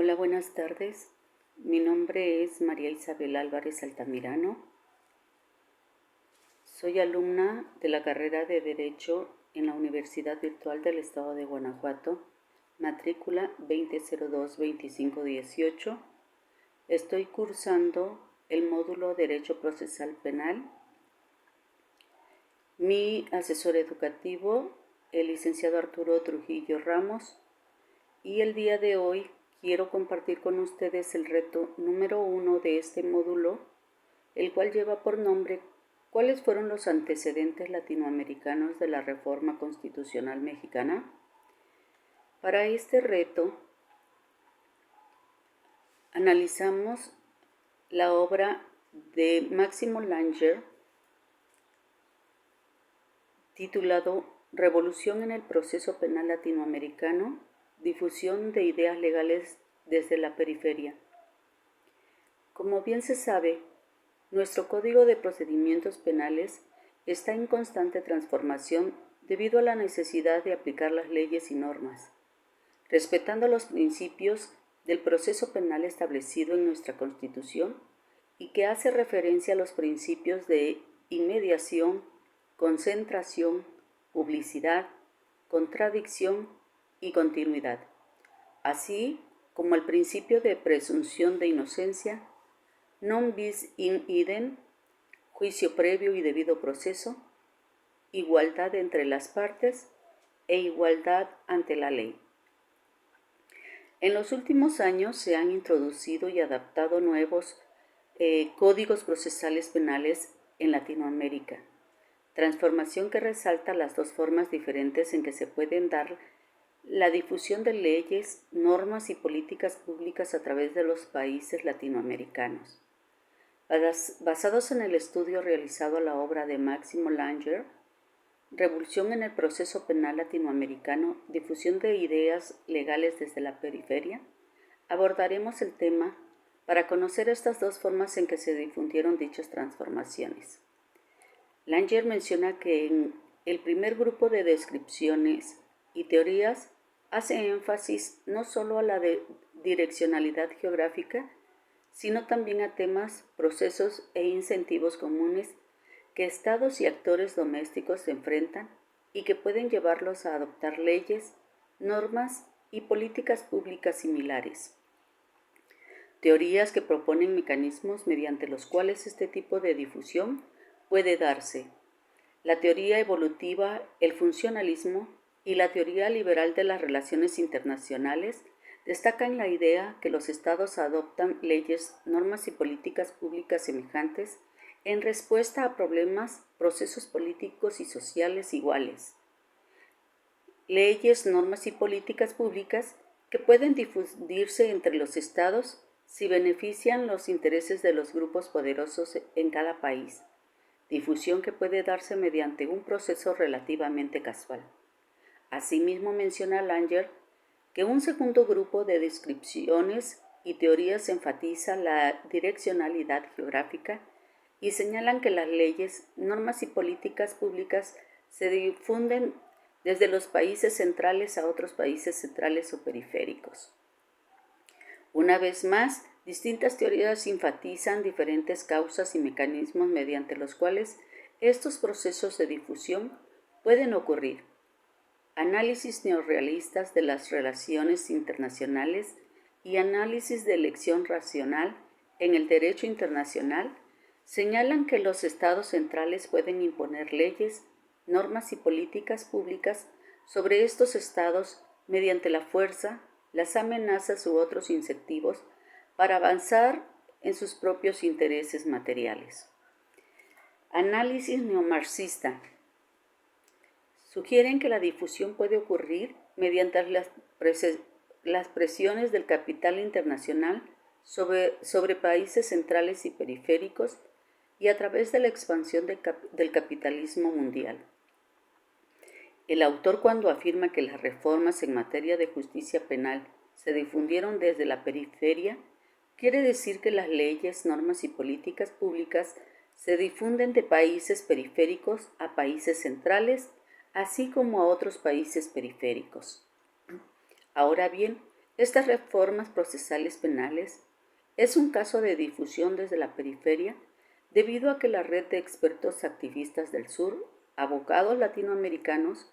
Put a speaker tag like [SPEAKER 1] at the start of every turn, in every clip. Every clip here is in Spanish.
[SPEAKER 1] Hola, buenas tardes. Mi nombre es María Isabel Álvarez Altamirano. Soy alumna de la carrera de Derecho en la Universidad Virtual del Estado de Guanajuato, matrícula 2002-2518. Estoy cursando el módulo Derecho Procesal Penal. Mi asesor educativo, el licenciado Arturo Trujillo Ramos, y el día de hoy quiero compartir con ustedes el reto número 1 de este módulo, el cual lleva por nombre ¿cuáles fueron los antecedentes latinoamericanos de la Reforma Constitucional Mexicana? Para este reto analizamos la obra de Máximo Langer titulado Revolución en el Proceso Penal Latinoamericano, difusión de ideas legales desde la periferia. Como bien se sabe, nuestro Código de Procedimientos Penales está en constante transformación debido a la necesidad de aplicar las leyes y normas, respetando los principios del proceso penal establecido en nuestra Constitución y que hace referencia a los principios de inmediación, concentración, publicidad, contradicción y continuidad, así como el principio de presunción de inocencia, non bis in idem, juicio previo y debido proceso, igualdad entre las partes e igualdad ante la ley. En los últimos años se han introducido y adaptado nuevos códigos procesales penales en Latinoamérica, transformación que resalta las dos formas diferentes en que se pueden dar la difusión de leyes, normas y políticas públicas a través de los países latinoamericanos. Basados en el estudio realizado a la obra de Máximo Langer, Revolución en el Proceso Penal Latinoamericano, difusión de ideas legales desde la periferia, abordaremos el tema para conocer estas dos formas en que se difundieron dichas transformaciones. Langer menciona que en el primer grupo de descripciones y teorías hace énfasis no solo a la direccionalidad geográfica, sino también a temas, procesos e incentivos comunes que estados y actores domésticos se enfrentan y que pueden llevarlos a adoptar leyes, normas y políticas públicas similares. Teorías que proponen mecanismos mediante los cuales este tipo de difusión puede darse. La teoría evolutiva, el funcionalismo y la teoría liberal de las relaciones internacionales destacan la idea que los estados adoptan leyes, normas y políticas públicas semejantes en respuesta a problemas, procesos políticos y sociales iguales. Leyes, normas y políticas públicas que pueden difundirse entre los estados si benefician los intereses de los grupos poderosos en cada país, difusión que puede darse mediante un proceso relativamente casual. Asimismo menciona Langer que un segundo grupo de descripciones y teorías enfatiza la direccionalidad geográfica y señalan que las leyes, normas y políticas públicas se difunden desde los países centrales a otros países centrales o periféricos. Una vez más, distintas teorías enfatizan diferentes causas y mecanismos mediante los cuales estos procesos de difusión pueden ocurrir. Análisis neorrealistas de las relaciones internacionales y análisis de elección racional en el derecho internacional señalan que los estados centrales pueden imponer leyes, normas y políticas públicas sobre estos estados mediante la fuerza, las amenazas u otros incentivos para avanzar en sus propios intereses materiales. Análisis neomarxista. Sugieren que la difusión puede ocurrir mediante las presiones del capital internacional sobre países centrales y periféricos y a través de la expansión del capitalismo mundial. El autor, cuando afirma que las reformas en materia de justicia penal se difundieron desde la periferia, quiere decir que las leyes, normas y políticas públicas se difunden de países periféricos a países centrales, así como a otros países periféricos. Ahora bien, Estas reformas procesales penales es un caso de difusión desde la periferia debido a que la red de expertos activistas del sur, abogados latinoamericanos,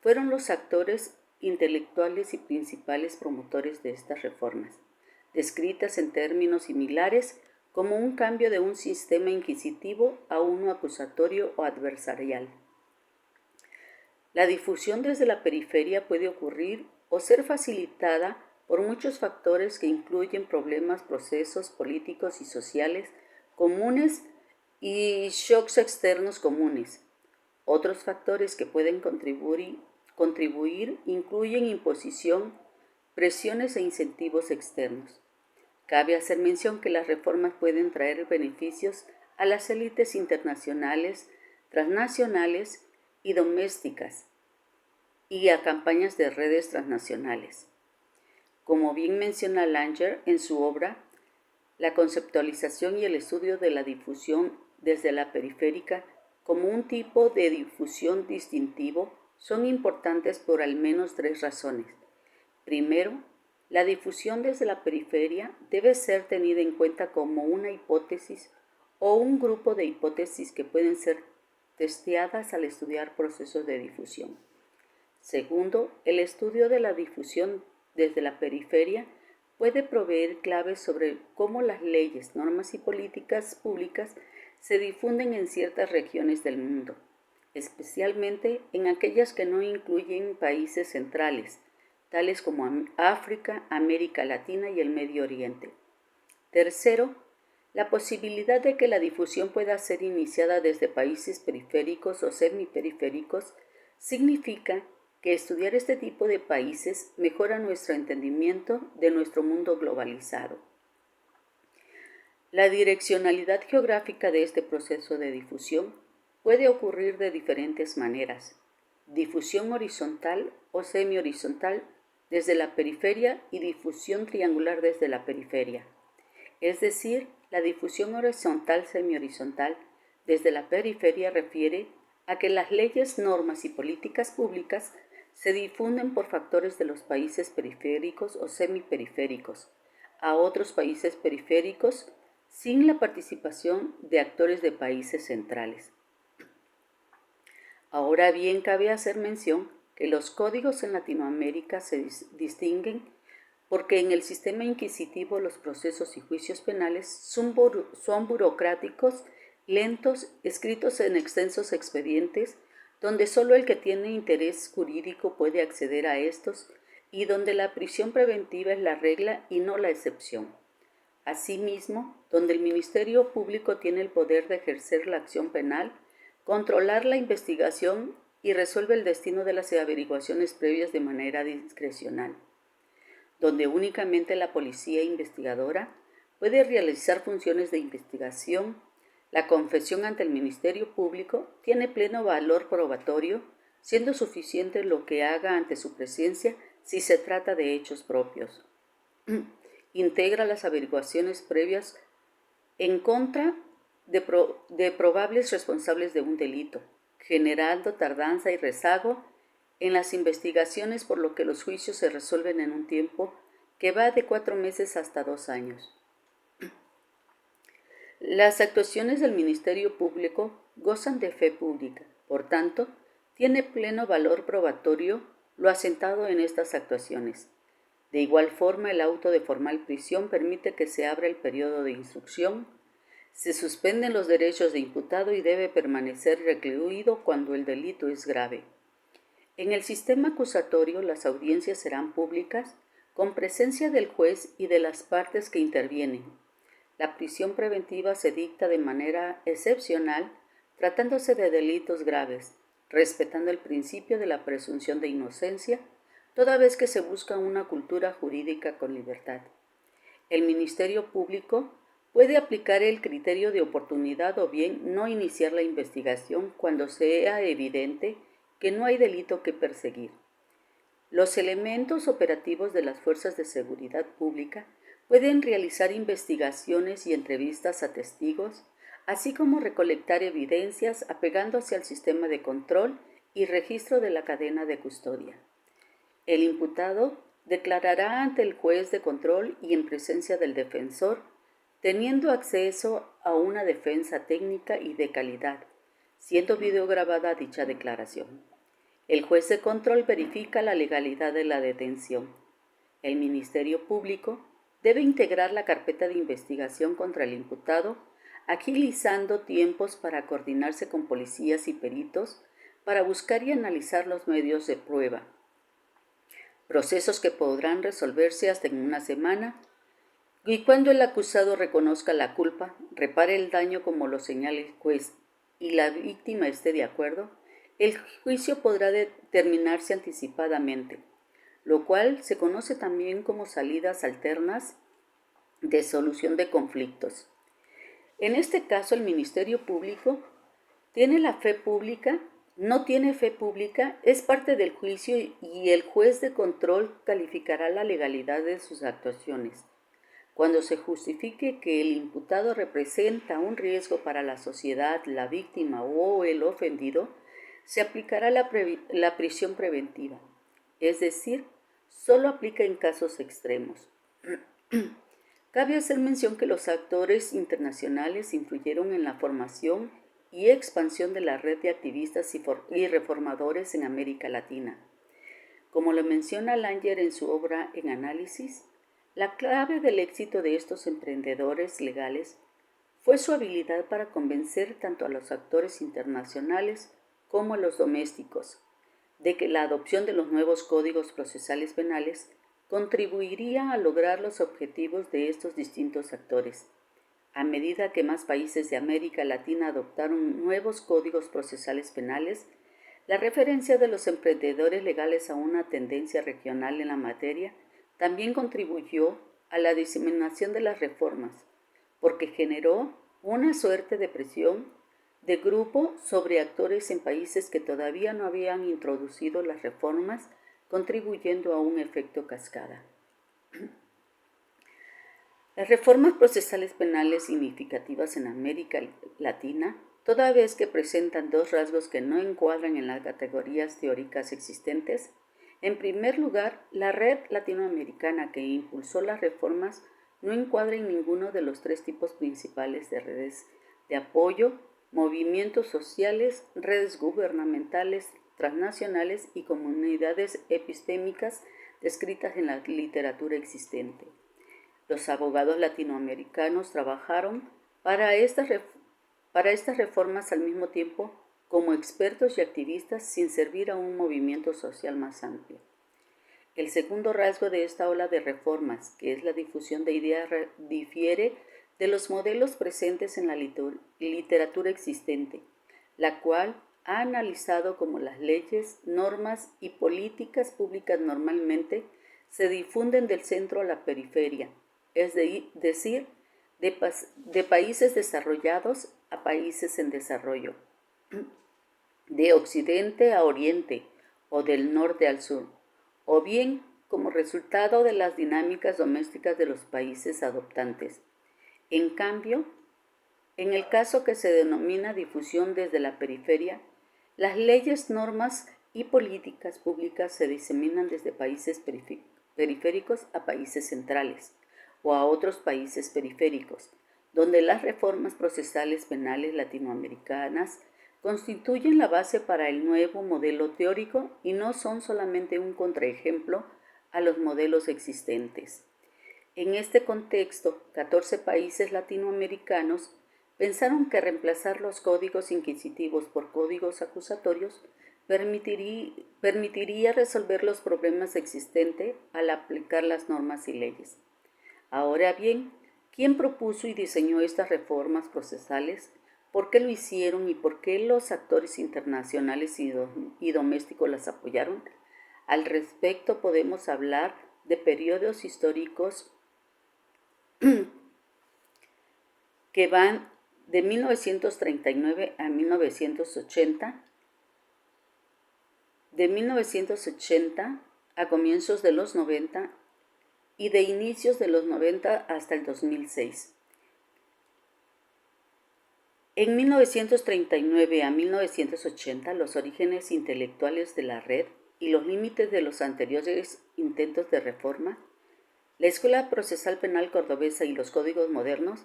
[SPEAKER 1] fueron los actores intelectuales y principales promotores de estas reformas, descritas en términos similares como un cambio de un sistema inquisitivo a uno acusatorio o adversarial. La difusión desde la periferia puede ocurrir o ser facilitada por muchos factores que incluyen problemas, procesos políticos y sociales comunes y shocks externos comunes. Otros factores que pueden contribuir incluyen imposición, presiones e incentivos externos. Cabe hacer mención que las reformas pueden traer beneficios a las élites internacionales, transnacionales y domésticas y a campañas de redes transnacionales. Como bien menciona Langer en su obra, la conceptualización y el estudio de la difusión desde la periférica como un tipo de difusión distintivo son importantes por al menos 3 razones. Primero, la difusión desde la periferia debe ser tenida en cuenta como una hipótesis o un grupo de hipótesis que pueden ser testeadas al estudiar procesos de difusión. Segundo, el estudio de la difusión desde la periferia puede proveer claves sobre cómo las leyes, normas y políticas públicas se difunden en ciertas regiones del mundo, especialmente en aquellas que no incluyen países centrales, tales como África, América Latina y el Medio Oriente. Tercero, la posibilidad de que la difusión pueda ser iniciada desde países periféricos o semiperiféricos significa que estudiar este tipo de países mejora nuestro entendimiento de nuestro mundo globalizado. La direccionalidad geográfica de este proceso de difusión puede ocurrir de diferentes maneras: difusión horizontal o semi-horizontal desde la periferia y difusión triangular desde la periferia. Es decir, la difusión horizontal semi-horizontal desde la periferia refiere a que las leyes, normas y políticas públicas se difunden por factores de los países periféricos o semiperiféricos a otros países periféricos sin la participación de actores de países centrales. Ahora bien, cabe hacer mención que los códigos en Latinoamérica se distinguen porque en el sistema inquisitivo los procesos y juicios penales son burocráticos, lentos, escritos en extensos expedientes, donde solo el que tiene interés jurídico puede acceder a estos y donde la prisión preventiva es la regla y no la excepción. Asimismo, donde el Ministerio Público tiene el poder de ejercer la acción penal, controlar la investigación y resuelve el destino de las averiguaciones previas de manera discrecional, donde únicamente la policía investigadora puede realizar funciones de investigación. La confesión ante el Ministerio Público tiene pleno valor probatorio, siendo suficiente lo que haga ante su presencia si se trata de hechos propios. Integra las averiguaciones previas en contra de probables responsables de un delito, generando tardanza y rezago en las investigaciones, por lo que los juicios se resuelven en un tiempo que va de 4 meses hasta 2 años. Las actuaciones del Ministerio Público gozan de fe pública, por tanto, tiene pleno valor probatorio lo asentado en estas actuaciones. De igual forma, el auto de formal prisión permite que se abra el periodo de instrucción, se suspenden los derechos de imputado y debe permanecer recluido cuando el delito es grave. En el sistema acusatorio, las audiencias serán públicas con presencia del juez y de las partes que intervienen. La prisión preventiva se dicta de manera excepcional, tratándose de delitos graves, respetando el principio de la presunción de inocencia, toda vez que se busca una cultura jurídica con libertad. El Ministerio Público puede aplicar el criterio de oportunidad o bien no iniciar la investigación cuando sea evidente que no hay delito que perseguir. Los elementos operativos de las fuerzas de seguridad pública pueden realizar investigaciones y entrevistas a testigos, así como recolectar evidencias apegándose al sistema de control y registro de la cadena de custodia. El imputado declarará ante el juez de control y en presencia del defensor, teniendo acceso a una defensa técnica y de calidad, siendo videograbada dicha declaración. El juez de control verifica la legalidad de la detención. El Ministerio Público debe integrar la carpeta de investigación contra el imputado, agilizando tiempos para coordinarse con policías y peritos para buscar y analizar los medios de prueba, procesos que podrán resolverse hasta en una semana, y cuando el acusado reconozca la culpa, repare el daño como lo señale el juez y la víctima esté de acuerdo, el juicio podrá terminarse anticipadamente, lo cual se conoce también como salidas alternas de solución de conflictos. En este caso, el Ministerio Público tiene la fe pública, no tiene fe pública, es parte del juicio y el juez de control calificará la legalidad de sus actuaciones. Cuando se justifique que el imputado representa un riesgo para la sociedad, la víctima o el ofendido, se aplicará la prisión preventiva, es decir, solo aplica en casos extremos. Cabe hacer mención que los actores internacionales influyeron en la formación y expansión de la red de activistas y reformadores en América Latina. Como lo menciona Langer en su obra En Análisis, la clave del éxito de estos emprendedores legales fue su habilidad para convencer tanto a los actores internacionales como a los domésticos de que la adopción de los nuevos códigos procesales penales contribuiría a lograr los objetivos de estos distintos actores. A medida que más países de América Latina adoptaron nuevos códigos procesales penales, la referencia de los emprendedores legales a una tendencia regional en la materia también contribuyó a la diseminación de las reformas, porque generó una suerte de presión de grupo sobre actores en países que todavía no habían introducido las reformas, contribuyendo a un efecto cascada. Las reformas procesales penales significativas en América Latina, toda vez que presentan dos rasgos que no encuadran en las categorías teóricas existentes. En primer lugar, la red latinoamericana que impulsó las reformas no encuadra en ninguno de los tres tipos principales de redes de apoyo: movimientos sociales, redes gubernamentales, transnacionales y comunidades epistémicas descritas en la literatura existente. Los abogados latinoamericanos trabajaron para estas reformas al mismo tiempo como expertos y activistas sin servir a un movimiento social más amplio. El segundo rasgo de esta ola de reformas, que es la difusión de ideas, difiere de los modelos presentes en la literatura existente, la cual ha analizado cómo las leyes, normas y políticas públicas normalmente se difunden del centro a la periferia, es decir, de países desarrollados a países en desarrollo, de occidente a oriente o del norte al sur, o bien como resultado de las dinámicas domésticas de los países adoptantes. En cambio, en el caso que se denomina difusión desde la periferia, las leyes, normas y políticas públicas se diseminan desde países periféricos a países centrales o a otros países periféricos, donde las reformas procesales penales latinoamericanas constituyen la base para el nuevo modelo teórico y no son solamente un contraejemplo a los modelos existentes. En este contexto, 14 países latinoamericanos pensaron que reemplazar los códigos inquisitivos por códigos acusatorios permitiría resolver los problemas existentes al aplicar las normas y leyes. Ahora bien, ¿quién propuso y diseñó estas reformas procesales? ¿Por qué lo hicieron y por qué los actores internacionales y domésticos las apoyaron? Al respecto podemos hablar de periodos históricos que van de 1939 a 1980, de 1980 a comienzos de los 90 y de inicios de los 90 hasta el 2006. En 1939 a 1980, los orígenes intelectuales de la red y los límites de los anteriores intentos de reforma, la Escuela Procesal Penal Cordobesa y los códigos modernos,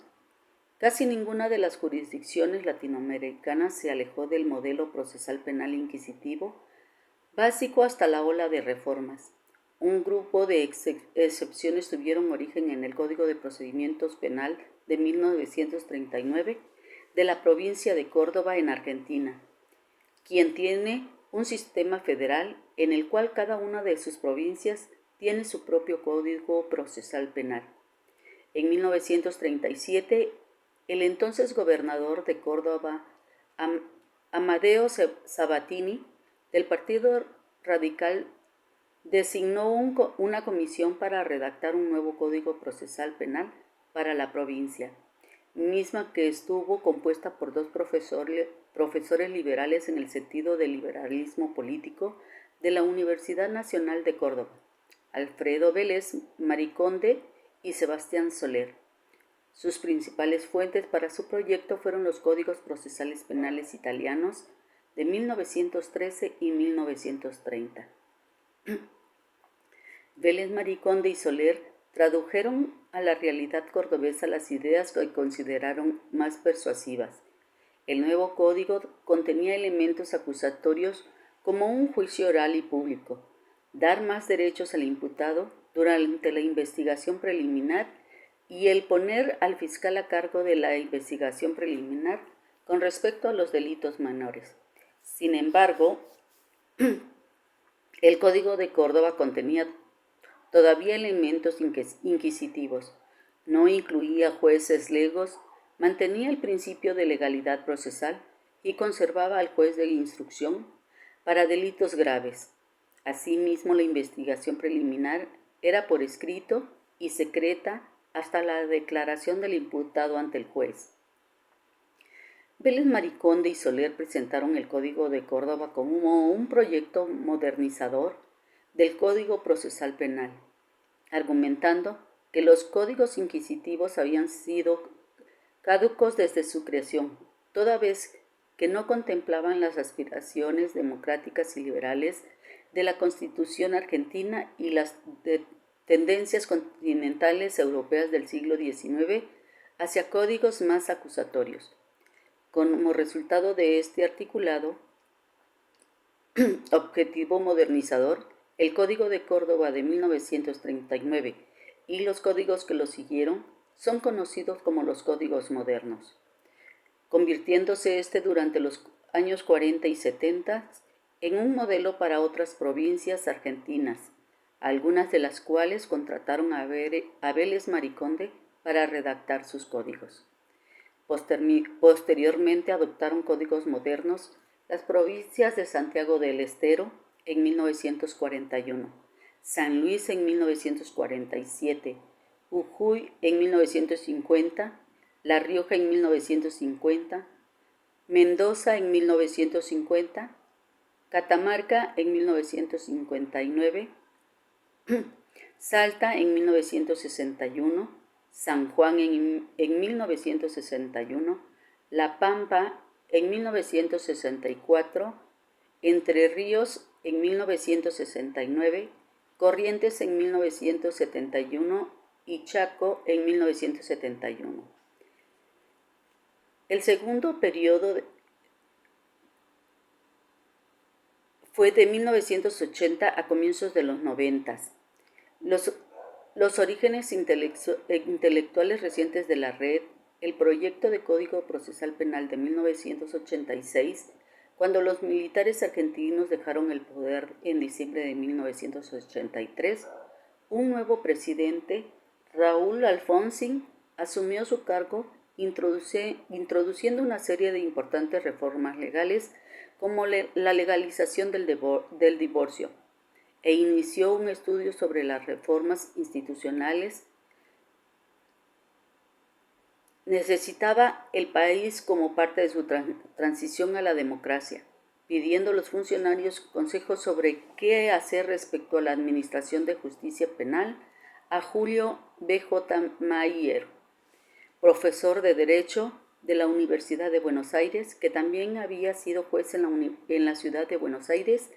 [SPEAKER 1] casi ninguna de las jurisdicciones latinoamericanas se alejó del modelo procesal penal inquisitivo, básico hasta la ola de reformas. Un grupo de excepciones tuvieron origen en el Código de Procedimientos Penal de 1939 de la provincia de Córdoba en Argentina, quien tiene un sistema federal en el cual cada una de sus provincias tiene su propio Código Procesal Penal. En 1937, el entonces gobernador de Córdoba, Amadeo Sabatini, del Partido Radical, designó una comisión para redactar un nuevo Código Procesal Penal para la provincia, misma que estuvo compuesta por dos profesores liberales en el sentido del liberalismo político de la Universidad Nacional de Córdoba, Alfredo Vélez Mariconde y Sebastián Soler. Sus principales fuentes para su proyecto fueron los Códigos Procesales Penales italianos de 1913 y 1930. Vélez Mariconde y Soler tradujeron a la realidad cordobesa las ideas que consideraron más persuasivas. El nuevo código contenía elementos acusatorios como un juicio oral y público, dar más derechos al imputado durante la investigación preliminar y el poner al fiscal a cargo de la investigación preliminar con respecto a los delitos menores. Sin embargo, el Código de Córdoba contenía todavía elementos inquisitivos, no incluía jueces legos, mantenía el principio de legalidad procesal y conservaba al juez de instrucción para delitos graves. Asimismo, la investigación preliminar era por escrito y secreta hasta la declaración del imputado ante el juez. Vélez Mariconde y Soler presentaron el Código de Córdoba como un proyecto modernizador del Código Procesal Penal, argumentando que los códigos inquisitivos habían sido caducos desde su creación, toda vez que no contemplaban las aspiraciones democráticas y liberales de la Constitución argentina y las tendencias continentales europeas del siglo XIX hacia códigos más acusatorios. Como resultado de este articulado objetivo modernizador, el Código de Córdoba de 1939 y los códigos que lo siguieron son conocidos como los códigos modernos, convirtiéndose durante los años 40 y 70 en un modelo para otras provincias argentinas, algunas de las cuales contrataron a Vélez Mariconde para redactar sus códigos. Posteriormente adoptaron códigos modernos las provincias de Santiago del Estero en 1941, San Luis en 1947, Jujuy en 1950, La Rioja en 1950, Mendoza en 1950, Catamarca en 1959, Salta en 1961, San Juan en 1961, La Pampa en 1964, Entre Ríos en 1969, Corrientes en 1971 y Chaco en 1971. El segundo periodo fue de 1980 a comienzos de los 90. Los orígenes intelectuales recientes de la red, el proyecto de Código Procesal Penal de 1986, cuando los militares argentinos dejaron el poder en diciembre de 1983, un nuevo presidente, Raúl Alfonsín, asumió su cargo introduciendo una serie de importantes reformas legales como la legalización del divorcio, e inició un estudio sobre las reformas institucionales necesitaba el país como parte de su transición a la democracia, pidiendo a los funcionarios consejos sobre qué hacer respecto a la administración de justicia penal a Julio B.J. Mayer, profesor de Derecho de la Universidad de Buenos Aires, que también había sido juez en la ciudad de Buenos Aires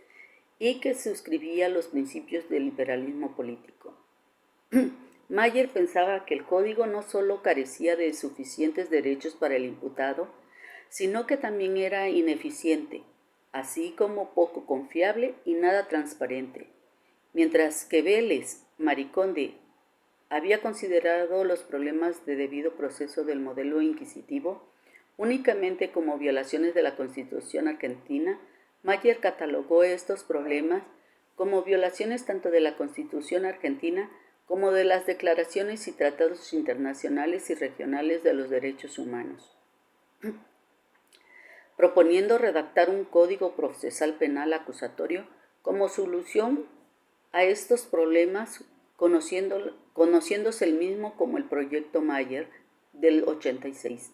[SPEAKER 1] y que suscribía los principios del liberalismo político. Mayer pensaba que el código no solo carecía de suficientes derechos para el imputado, sino que también era ineficiente, así como poco confiable y nada transparente. Mientras que Vélez Mariconde había considerado los problemas de debido proceso del modelo inquisitivo únicamente como violaciones de la Constitución argentina, Mayer catalogó estos problemas como violaciones tanto de la Constitución argentina como de las declaraciones y tratados internacionales y regionales de los derechos humanos, proponiendo redactar un código procesal penal acusatorio como solución a estos problemas, conociéndose el mismo como el Proyecto Mayer del 86,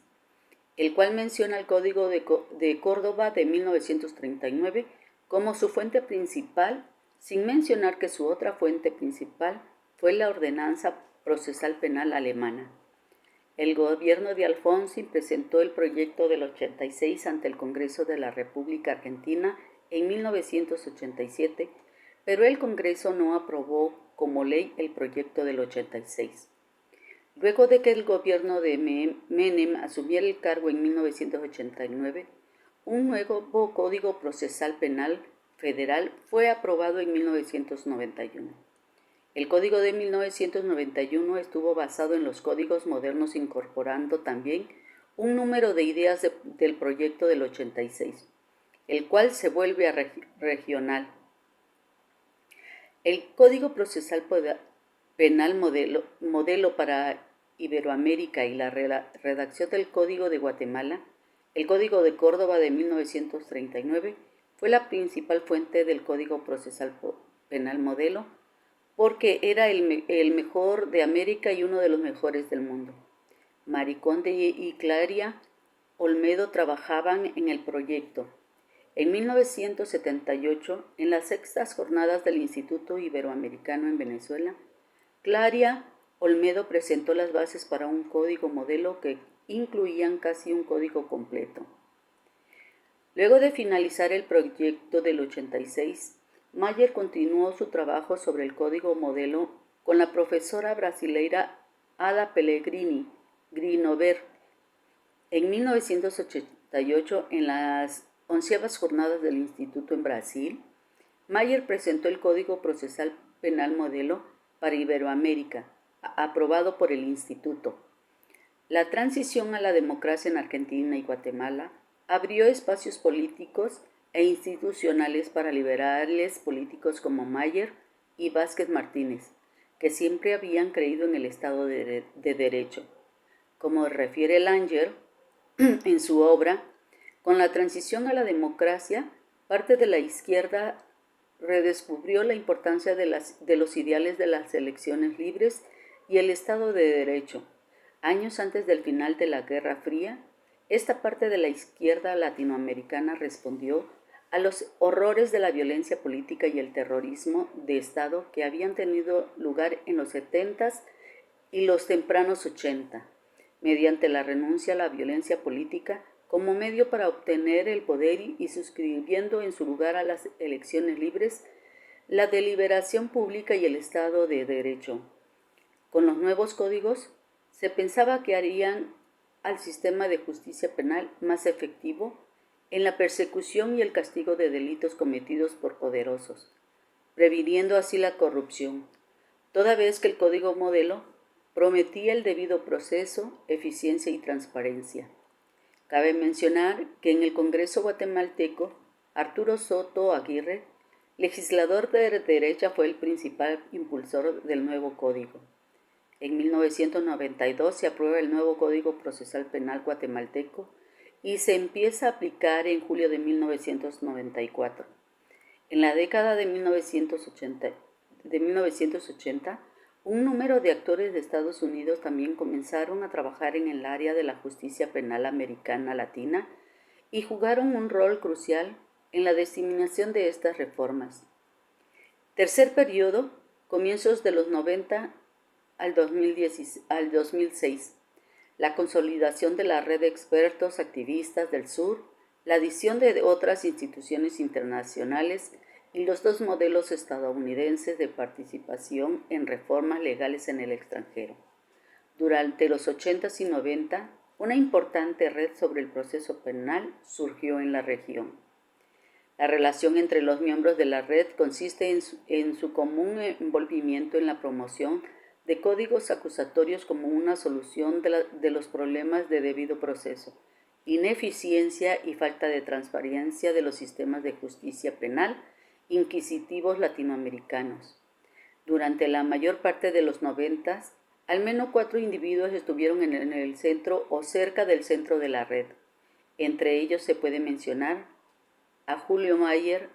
[SPEAKER 1] el cual menciona el Código de Córdoba de 1939 como su fuente principal, sin mencionar que su otra fuente principal fue la Ordenanza Procesal Penal Alemana. El gobierno de Alfonsín presentó el proyecto del 86 ante el Congreso de la República Argentina en 1987, pero el Congreso no aprobó como ley el proyecto del 86. Luego de que el gobierno de Menem asumiera el cargo en 1989, un nuevo Código Procesal Penal Federal fue aprobado en 1991. El Código de 1991 estuvo basado en los códigos modernos, incorporando también un número de ideas del proyecto del 86, el cual se vuelve regional. El Código Procesal Penal modelo para Iberoamérica y la redacción del Código de Guatemala, el Código de Córdoba de 1939, fue la principal fuente del Código Procesal Penal modelo, porque era el mejor de América y uno de los mejores del mundo. Mariconde y Claria Olmedo trabajaban en el proyecto. En 1978, en las sextas jornadas del Instituto Iberoamericano en Venezuela, Claria Olmedo presentó las bases para un código modelo que incluían casi un código completo. Luego de finalizar el proyecto del 86, Mayer continuó su trabajo sobre el código modelo con la profesora brasileira Ada Pellegrini Grinover. En 1988, en las 11ª jornadas del Instituto en Brasil, Mayer presentó el Código Procesal Penal Modelo para Iberoamérica, aprobado por el Instituto. La transición a la democracia en Argentina y Guatemala abrió espacios políticos e institucionales para liberales políticos como Mayer y Vázquez Martínez, que siempre habían creído en el Estado de Derecho. Como refiere Langer en su obra, con la transición a la democracia, parte de la izquierda redescubrió la importancia de los ideales de las elecciones libres y el Estado de Derecho. Años antes del final de la Guerra Fría, esta parte de la izquierda latinoamericana respondió a los horrores de la violencia política y el terrorismo de Estado que habían tenido lugar en los 70s y los tempranos 80, mediante la renuncia a la violencia política como medio para obtener el poder y suscribiendo en su lugar a las elecciones libres, la deliberación pública y el Estado de Derecho. Con los nuevos códigos, se pensaba que harían al sistema de justicia penal más efectivo en la persecución y el castigo de delitos cometidos por poderosos, previniendo así la corrupción, toda vez que el código modelo prometía el debido proceso, eficiencia y transparencia. Cabe mencionar que en el Congreso guatemalteco, Arturo Soto Aguirre, legislador de derecha, fue el principal impulsor del nuevo código. En 1992 se aprueba el nuevo Código Procesal Penal guatemalteco y se empieza a aplicar en julio de 1994. En la década de 1980, un número de actores de Estados Unidos también comenzaron a trabajar en el área de la justicia penal americana latina y jugaron un rol crucial en la diseminación de estas reformas. Tercer periodo, comienzos de los 90 al 2006, la consolidación de la red de expertos activistas del sur, la adición de otras instituciones internacionales y los dos modelos estadounidenses de participación en reformas legales en el extranjero. Durante los 80 y 90, una importante red sobre el proceso penal surgió en la región. La relación entre los miembros de la red consiste en su común envolvimiento en la promoción de códigos acusatorios como una solución de los problemas de debido proceso, ineficiencia y falta de transparencia de los sistemas de justicia penal inquisitivos latinoamericanos. Durante la mayor parte de los 90, al menos 4 individuos estuvieron en el centro o cerca del centro de la red. Entre ellos se puede mencionar a Julio Mayer,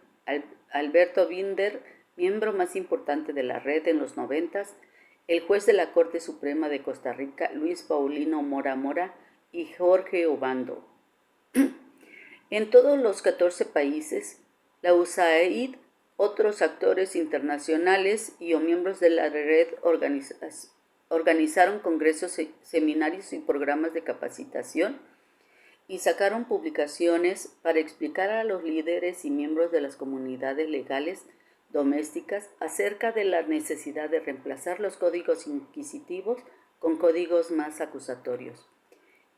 [SPEAKER 1] Alberto Binder, miembro más importante de la red en los 90, el juez de la Corte Suprema de Costa Rica, Luis Paulino Mora Mora, y Jorge Obando. En todos los 14 países, la USAID, otros actores internacionales y o miembros de la red organizaron congresos, seminarios y programas de capacitación y sacaron publicaciones para explicar a los líderes y miembros de las comunidades legales domésticas acerca de la necesidad de reemplazar los códigos inquisitivos con códigos más acusatorios.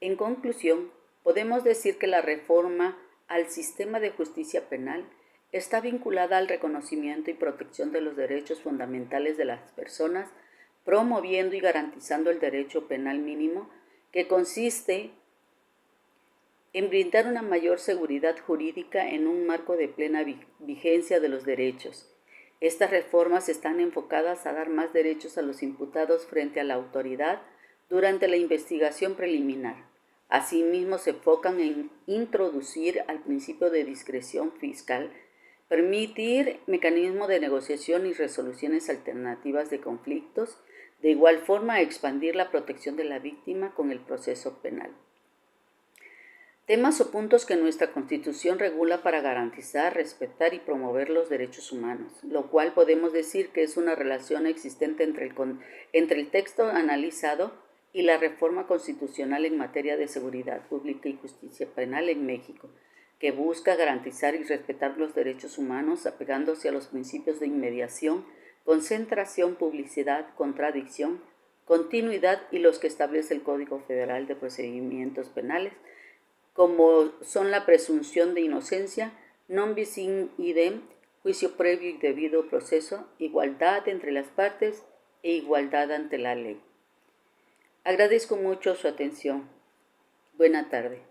[SPEAKER 1] En conclusión, podemos decir que la reforma al sistema de justicia penal está vinculada al reconocimiento y protección de los derechos fundamentales de las personas, promoviendo y garantizando el derecho penal mínimo, que consiste en brindar una mayor seguridad jurídica en un marco de plena vigencia de los derechos. Estas reformas están enfocadas a dar más derechos a los imputados frente a la autoridad durante la investigación preliminar. Asimismo, se enfocan en introducir al principio de discreción fiscal, permitir mecanismos de negociación y resoluciones alternativas de conflictos, de igual forma expandir la protección de la víctima con el proceso penal. Temas o puntos que nuestra Constitución regula para garantizar, respetar y promover los derechos humanos, lo cual podemos decir que es una relación existente entre el texto analizado y la reforma constitucional en materia de seguridad pública y justicia penal en México, que busca garantizar y respetar los derechos humanos apegándose a los principios de inmediación, concentración, publicidad, contradicción, continuidad y los que establece el Código Federal de Procedimientos Penales, como son la presunción de inocencia, non bis in idem, juicio previo y debido proceso, igualdad entre las partes e igualdad ante la ley. Agradezco mucho su atención. Buena tarde.